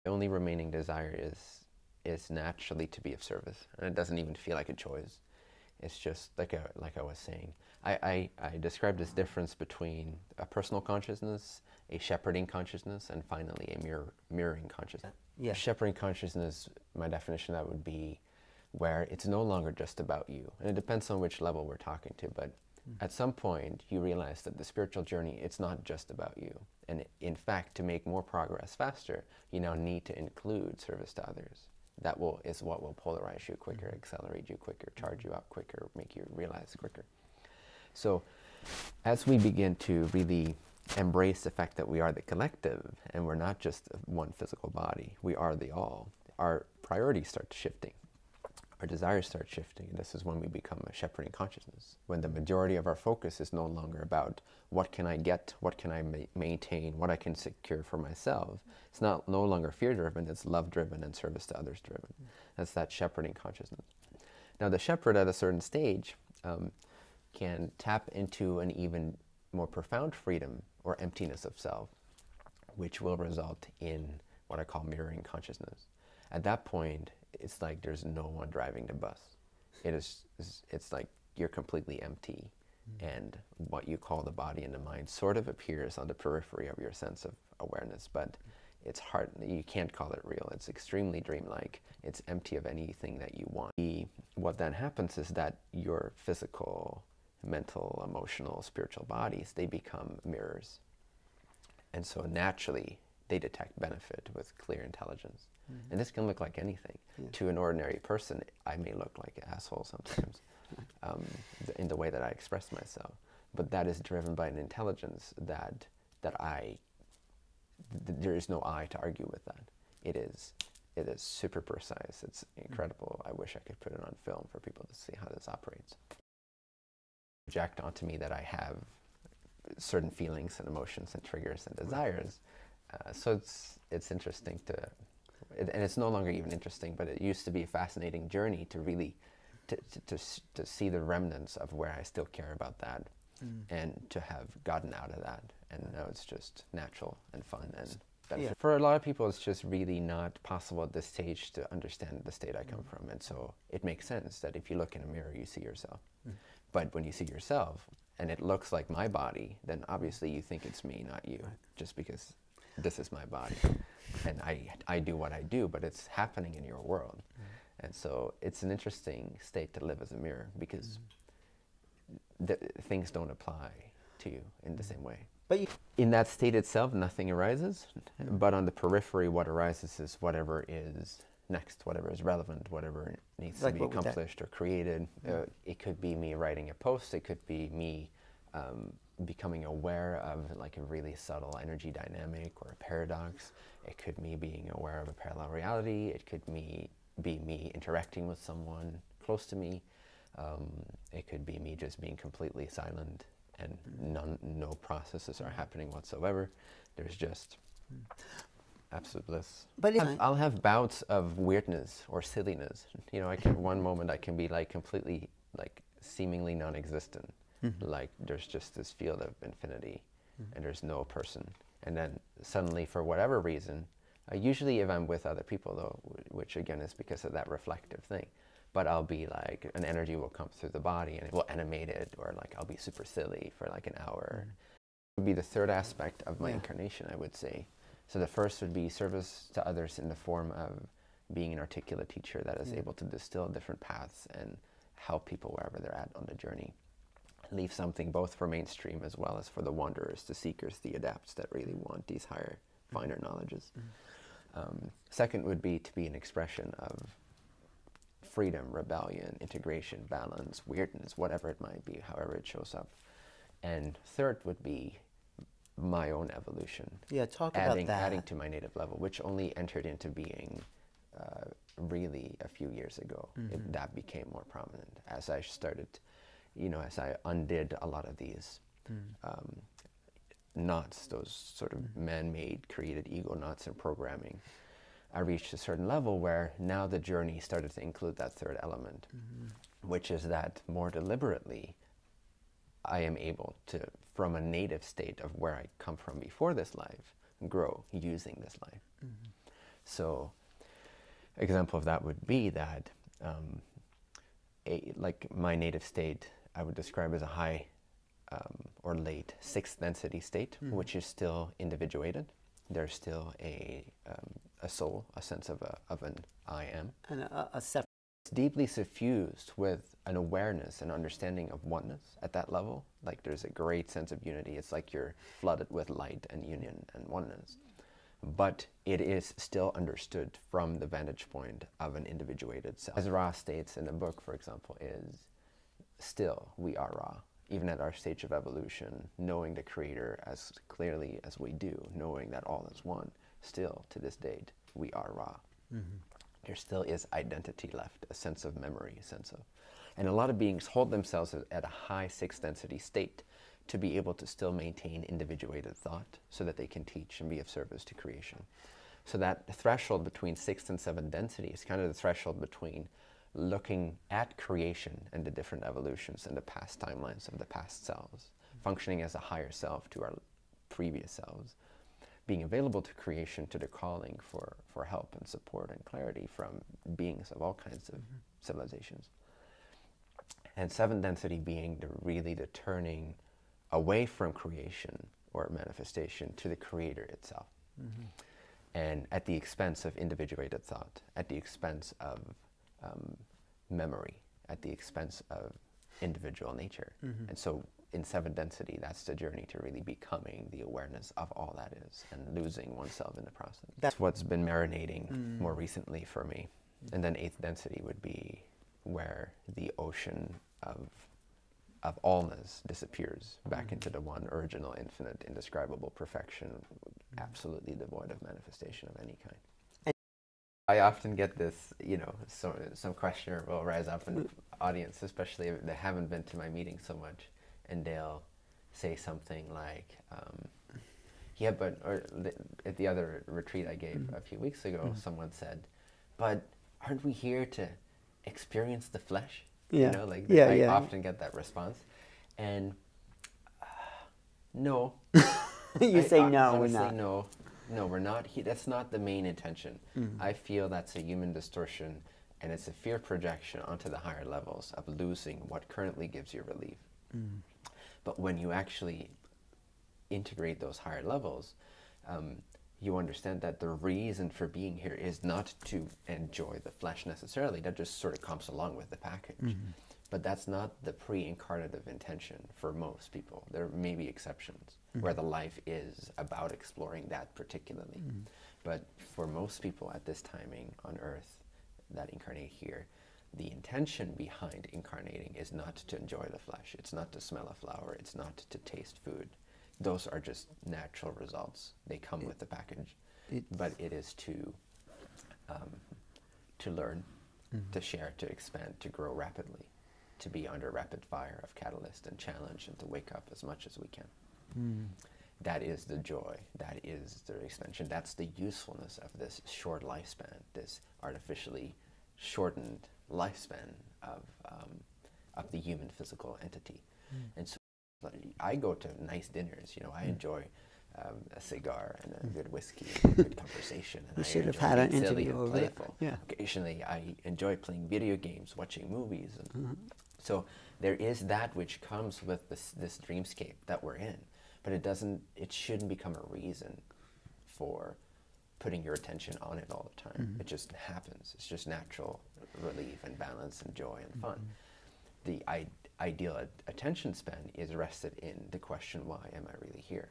The only remaining desire is naturally to be of service, and it doesn't even feel like a choice. It's just like I was saying. I described this difference between a personal consciousness, a shepherding consciousness, and finally a mirroring consciousness. Yeah. Shepherding consciousness, my definition of that would be where it's no longer just about you. And it depends on which level we're talking to, but at some point you realize that the spiritual journey, it's not just about you. And in fact, to make more progress faster, you now need to include service to others. That is what will polarize you quicker, accelerate you quicker, charge you up quicker, make you realize quicker. So as we begin to really embrace the fact that we are the collective and we're not just one physical body, we are the all, our priorities start shifting. Our desires start shifting, and this is when we become a shepherding consciousness, when the majority of our focus is no longer about what can I get, what can I maintain, what I can secure for myself. It's no longer fear-driven, it's love-driven and service to others-driven. That's that shepherding consciousness. Now the shepherd at a certain stage can tap into an even more profound freedom or emptiness of self, which will result in what I call mirroring consciousness. At that point, it's like there's no one driving the bus. It's like you're completely empty, and what you call the body and the mind sort of appears on the periphery of your sense of awareness, but it's hard, you can't call it real. It's extremely dreamlike. It's empty of anything that you want. What then happens is that your physical, mental, emotional, spiritual bodies, they become mirrors. And so naturally, they detect benefit with clear intelligence. And this can look like anything. Yeah. To an ordinary person, I may look like an asshole sometimes in the way that I express myself. But that is driven by an intelligence that there is no I to argue with that. It is super precise. It's incredible. I wish I could put it on film for people to see how this operates. Project onto me that I have certain feelings and emotions and triggers and desires. So it's interesting to, and it's no longer even interesting, but it used to be a fascinating journey to really to see the remnants of where I still care about that, and to have gotten out of that, and now it's just natural and fun and benefit. Yeah. For a lot of people, it's just really not possible at this stage to understand the state I come from, and so it makes sense that if you look in a mirror, you see yourself. But when you see yourself and it looks like my body, then obviously you think it's me, not you, just because this is my body. And I do what I do, but it's happening in your world. And so it's an interesting state to live as a mirror, because things don't apply to you in the same way. But in that state itself, nothing arises. But on the periphery, what arises is whatever is next, whatever is relevant, whatever needs to be accomplished or created. It could be me writing a post. It could be me becoming aware of like a really subtle energy dynamic or a paradox. It could be me being aware of a parallel reality. It could be me interacting with someone close to me. It could be me just being completely silent and no processes are happening whatsoever. There's just absolute bliss. But I'll have bouts of weirdness or silliness. You know, one moment I can be like completely, like seemingly non-existent. Like there's just this field of infinity and there's no person. And then suddenly, for whatever reason, usually if I'm with other people though, which again is because of that reflective thing, but I'll be like, an energy will come through the body and it will animate it, or like I'll be super silly for like an hour. It would be the third aspect of my incarnation, I would say. So the first would be service to others in the form of being an articulate teacher that is able to distill different paths and help people wherever they're at on the journey. Leave something both for mainstream as well as for the wanderers, the seekers, the adepts that really want these higher, finer knowledges. Second would be to be an expression of freedom, rebellion, integration, balance, weirdness, whatever it might be, however it shows up. And third would be my own evolution. Yeah, talk about that. Adding to my native level, which only entered into being really a few years ago. That became more prominent as I started, you know, as I undid a lot of these knots, those sort of man-made created ego knots and programming. I reached a certain level where now the journey started to include that third element, which is that more deliberately I am able to, from a native state of where I come from before this life, grow using this life. So, example of that would be that, like my native state, I would describe as a high or late sixth density state, which is still individuated. There's still a soul, a sense of an I am. And a separate. It's deeply suffused with an awareness and understanding of oneness at that level. Like there's a great sense of unity. It's like you're flooded with light and union and oneness. But it is still understood from the vantage point of an individuated self. As Ra states in the book, for example, is still we are Ra. Even at our stage of evolution, knowing the Creator as clearly as we do, knowing that all is one, still to this date, we are Ra. There still is identity left, a sense of memory, a sense of... And a lot of beings hold themselves at a high sixth density state to be able to still maintain individuated thought so that they can teach and be of service to creation. So that threshold between sixth and seventh density is kind of the threshold between looking at creation and the different evolutions and the past timelines of the past selves, functioning as a higher self to our previous selves, being available to creation, to the calling for help and support and clarity from beings of all kinds of civilizations. And seventh density being really the turning away from creation or manifestation to the Creator itself. And at the expense of individuated thought, at the expense of memory, at the expense of individual nature. And so in seventh density, that's the journey to really becoming the awareness of all that is and losing oneself in the process. That's what's been marinating more recently for me. And then eighth density would be where the ocean of allness disappears back into the one original, infinite, indescribable perfection, absolutely devoid of manifestation of any kind. I often get this, you know, some questioner will rise up in the audience, especially if they haven't been to my meeting so much, and they'll say something like, yeah, but, or at the other retreat I gave a few weeks ago, someone said, but aren't we here to experience the flesh? Yeah. You know, like I often get that response. And no. You say no, we're not. not. No, we're not. That's not the main intention. I feel that's a human distortion, and it's a fear projection onto the higher levels of losing what currently gives you relief. But when you actually integrate those higher levels, you understand that the reason for being here is not to enjoy the flesh necessarily. That just sort of comes along with the package. But that's not the pre-incarnative intention for most people. There may be exceptions where the life is about exploring that particularly. But for most people at this timing on Earth that incarnate here, the intention behind incarnating is not to enjoy the flesh. It's not to smell a flower. It's not to taste food. Those are just natural results. They come with the package. But it is to learn, to share, to expand, to grow rapidly, to be under rapid fire of catalyst and challenge, and to wake up as much as we can. That is the joy. That is the expansion. That's the usefulness of this short lifespan, this artificially shortened lifespan of the human physical entity. And so I go to nice dinners, you know, I enjoy a cigar and a good whiskey and a good conversation. And we should have had an interview over it. Yeah. Occasionally I enjoy playing video games, watching movies. And so there is that which comes with this dreamscape that we're in, but it shouldn't become a reason for putting your attention on it all the time. It just happens. It's just natural relief and balance and joy and fun. The ideal attention span is rested in the question, why am I really here?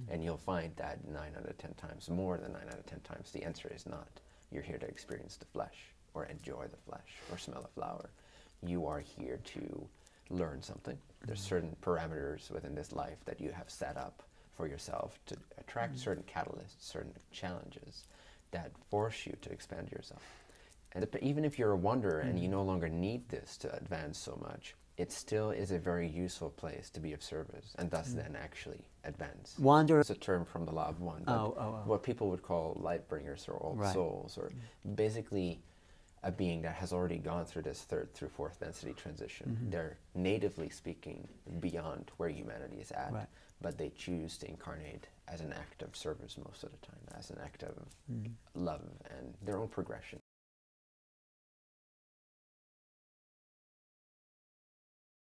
And you'll find that 9 out of 10 times, more than 9 out of 10 times, the answer is not, you're here to experience the flesh, or enjoy the flesh, or smell a flower. You are here to learn something. There's certain parameters within this life that you have set up for yourself to attract certain catalysts, certain challenges that force you to expand yourself. And even if you're a wanderer and you no longer need this to advance so much, it still is a very useful place to be of service, and thus then actually advance. Wanderer. It's a term from the Law of One, but what people would call light bringers or old souls, or basically a being that has already gone through this third through fourth density transition. They're natively speaking beyond where humanity is at, but they choose to incarnate as an act of service most of the time, as an act of love and their own progression.